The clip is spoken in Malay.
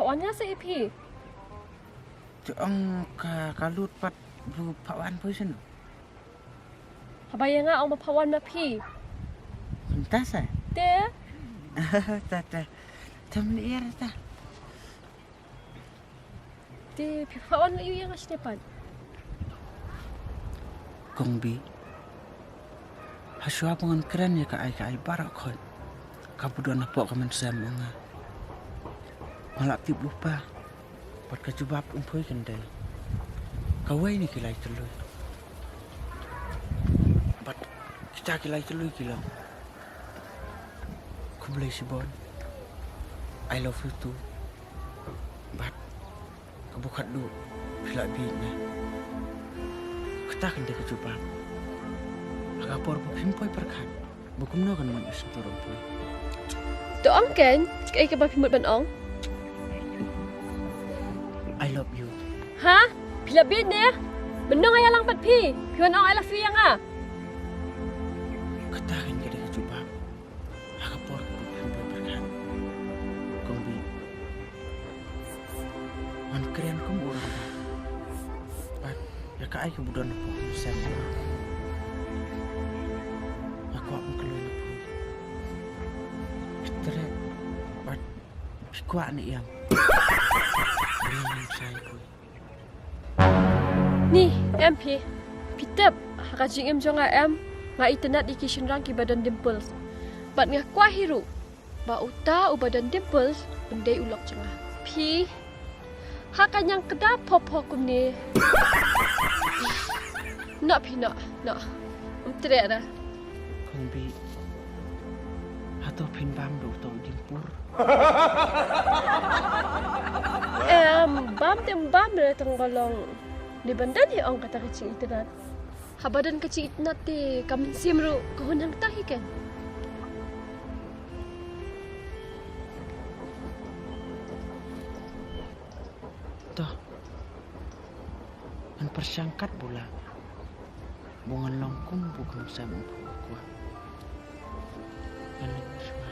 wannya sa ipi. Ang kalut pat bu pawan po siya no. Habaya nga ang mapawan na pi. Entas ah. Te, Ta. Taman iya ta. te pipawan na iyo nga sinepan. Kongbi. Haswa pangan keren ya ka ay barak kon. Kabudan na po kaman sa mga malak tip lupa. Pat kajubap umpoy kanday. Kaway ni kilay tuloy. Pat kita kilay tuloy kilang. Kublay si Bon. I love you too. But kabukat du sila bina. Katakan dia kajubap. Agapor po himpoy perkat. Bukum no kan man isang turong po. To ang ken, kay ka ba pimot banong? I love you. Ha? Pilabid ne? Benong ay lang pat pi. Piwan ang I love you nga. Katakan ka dia kajubap. Agapor po himpoy perkat. Kung bi. Man keren kong urang. But ya ka ay kabudan po sa mga. Ako ang kaluan na po. Itere. But pikwa ni iyang. Saya ko. Ni, MP. Pitep, hakajing em jo nga em. Nga itenat ikisyon rang ki badan dimples. Bat nga kwa hiru. Ba uta u badan dimples, unday ulok janga. Pi. Hakanyang kedap popo kum ni. Nak pi nak. Umtre na. Kung bi. Hato pinbam do to dimpur. Bam na tanggalong di banda di ang kata kecil itenat. Habadan kecil itenat ti kamin simru kahunang tahi kan. Toh. Ang persangkat bula. Bungan longkong bukan sa mga kuha. Ganun siya.